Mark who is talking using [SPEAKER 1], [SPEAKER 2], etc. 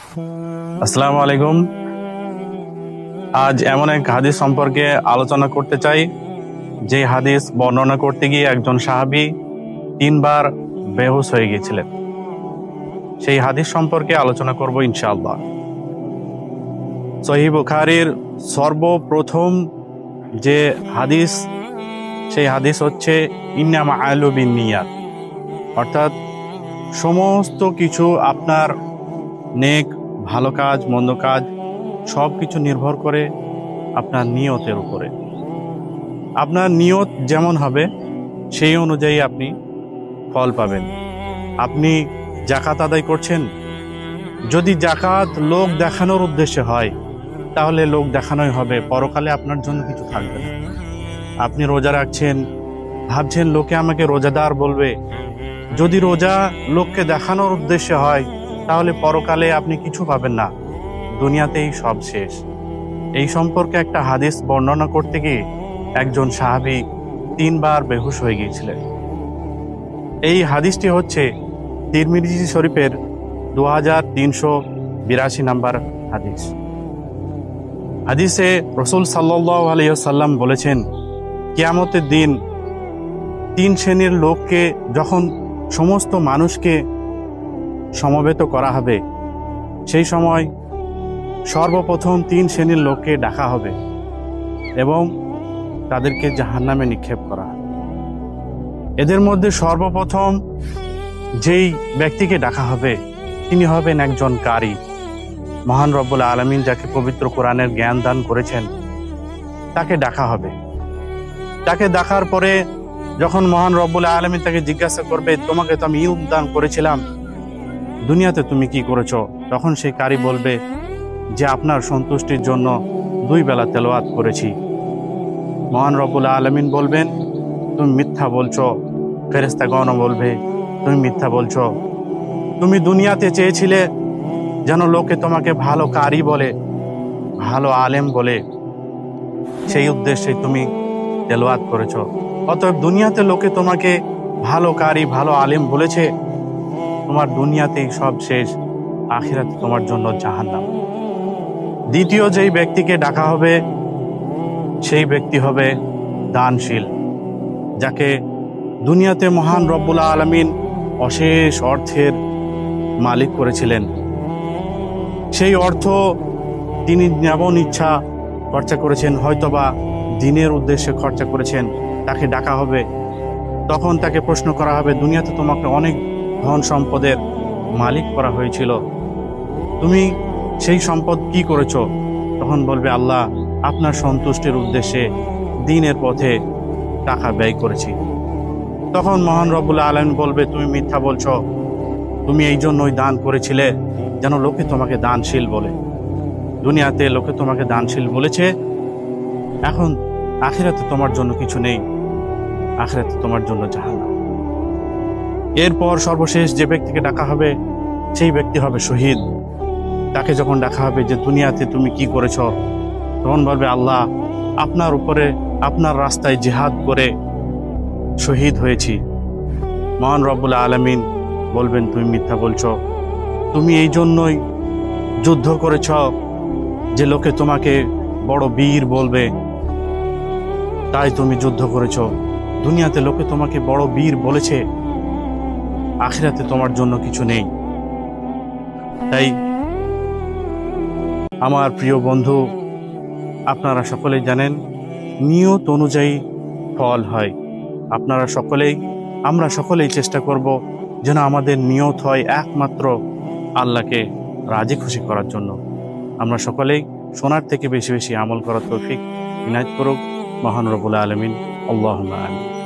[SPEAKER 1] আসসালামু আলাইকুম। আজ এমন এক হাদিস সম্পর্কে আলোচনা করতে চাই, যে হাদিস বর্ণনা করতে গিয়ে একজন সাহাবী 3 বার বেহুশ হয়ে গিয়েছিলেন। সেই হাদিস সম্পর্কে আলোচনা করব ইনশাআল্লাহ। সহিহ বুখারীর সর্বপ্রথম যে হাদিস, সেই হাদিস হচ্ছে ইন্নামা আ'মালু বিন্নিয়াত, অর্থাৎ সমস্ত কিছু আপনার নেক, ভালো কাজ, মন্দ কাজ সব কিছু নির্ভর করে আপনার নিয়তের উপরে। আপনার নিয়ত যেমন হবে সেই অনুযায়ী আপনি ফল পাবেন। আপনি জাকাত আদায় করছেন, যদি জাকাত লোক দেখানোর উদ্দেশ্যে হয় তাহলে লোক দেখানোই হবে, পরকালে আপনার জন্য কিছু থাকবে না। আপনি রোজা রাখছেন, ভাবছেন লোকে আমাকে রোজাদার বলবে, যদি রোজা লোককে দেখানোর উদ্দেশ্যে হয় তাহলে পরকালে আপনি কিছু পাবেন না, দুনিয়াতেই সব শেষ। এই সম্পর্কে একটা হাদিস বর্ণনা করতে গিয়ে একজন সাহাবী 3 বার বেহুশ হয়ে গিয়েছিলেন। এই হাদিসটি হচ্ছে তিরমিজি শরীফের 2382 নম্বর হাদিস। হাদিসে রাসূল সাল্লাল্লাহু আলাইহি ওয়াসাল্লাম বলেছেন, কিয়ামতের দিন 3 শ্রেণীর লোককে যখন সমস্ত মানুষকে সমবেত করা হবে, সেই সময় সর্বপ্রথম 3 শ্রেণীর লোককে ডাকা হবে এবং তাদেরকে জাহান্নামে নিক্ষেপ করা হবে। এদের মধ্যে সর্বপ্রথম যেই ব্যক্তিকে ডাকা হবে তিনি হবেন একজন কারি। মহান রব্বুল আলামিন যাকে পবিত্র কোরআনের জ্ঞান দান করেছেন তাকে ডাকা হবে। তাকে ডাকার পরে যখন মহান রব্বুল আলামিন তাকে জিজ্ঞাসা করবে, তোমাকে তো আমি ইলম দান করেছিলাম, দুনিয়াতে তুমি কি করেছো? তখন সেই কারি বলবে যে আপনার সন্তুষ্টির জন্য 2 বেলা তেলাওয়াত করেছি। মহান রব্বুল আলামিন বলবেন, তুমি মিথ্যা বলছো। ফেরেশতাগণ বলবে, তুমি মিথ্যা বলছো। তুমি দুনিয়াতে চেয়েছিলে যেন লোকে তোমাকে ভালো কারি বলে, ভালো আলেম বলে, সেই উদ্দেশ্যে তুমি তেলাওয়াত করেছো। অতএব দুনিয়াতে লোকে তোমাকে ভালো কারি, ভালো আলেম বলেছে, তোমার দুনিয়াতেই সব শেষ, আখিরাতে তোমার জন্য জাহান্নাম। দ্বিতীয় যেই ব্যক্তিকে ডাকা হবে সেই ব্যক্তি হবে দানশীল, যাকে দুনিয়াতে মহান রব্বুল আলামিন অশেষ অর্থের মালিক করেছিলেন। সেই অর্থ তিনি যেমন ইচ্ছা খরচা করেছেন, হয়তোবা দিনের উদ্দেশ্যে খরচা করেছেন। তাকে ডাকা হবে, তখন তাকে প্রশ্ন করা হবে, দুনিয়াতে তোমাকে অনেক ধন সম্পদের মালিক করা হয়েছিল, তুমি সেই সম্পদ কি করেছো? তখন বলবে, আল্লাহ আপনার সন্তুষ্টির উদ্দেশ্যে দ্বীনের পথে টাকা ব্যয় করেছি। তখন মহান রব্বুল আলামিন বলবে, তুমি মিথ্যা বলছো, তুমি এই জন্যই দান করেছিলে যেন লোকে তোমাকে দানশীল বলে। দুনিয়াতে লোকে তোমাকে দানশীল বলেছে, এখন আখিরাতে তোমার জন্য কিছু নেই, আখিরাতে তোমার জন্য জাহান্নাম। এরপর সর্বশেষ যে ব্যক্তিকে ডাকা হবে সেই ব্যক্তি হবে শহীদ। তাকে যখন ডাকা হবে যে দুনিয়াতে তুমি কি করেছো, তখন বলবে, আল্লাহ আপনার উপরে, আপনার রাস্তায় জিহাদ করে শহীদ হয়েছি। মহান রব্বুল আলামিন বলবেন, তুমি মিথ্যা বলছো, তুমি এই জন্যই যুদ্ধ করেছ যে লোকে তোমাকে বড় বীর বলবে, তাই তুমি যুদ্ধ করেছো। দুনিয়াতে লোকে তোমাকে বড় বীর বলেছে, আখিরাতে তোমার জন্য কিছু নেই। তাই আমার প্রিয় বন্ধু, আপনারা সকলেই জানেন নিয়ত অনুযায়ী ফল হয়। আপনারা সকলেই, আমরা সকলেই চেষ্টা করব যেন আমাদের নিয়ত হয় একমাত্র আল্লাহকে রাজি খুশি করার জন্য। আমরা সকলেই শোনার থেকে বেশি বেশি আমল করার তৌফিক ইনায়েত করুক মহান রব্বুল আলামিন। আল্লাহুম্মা আমিন।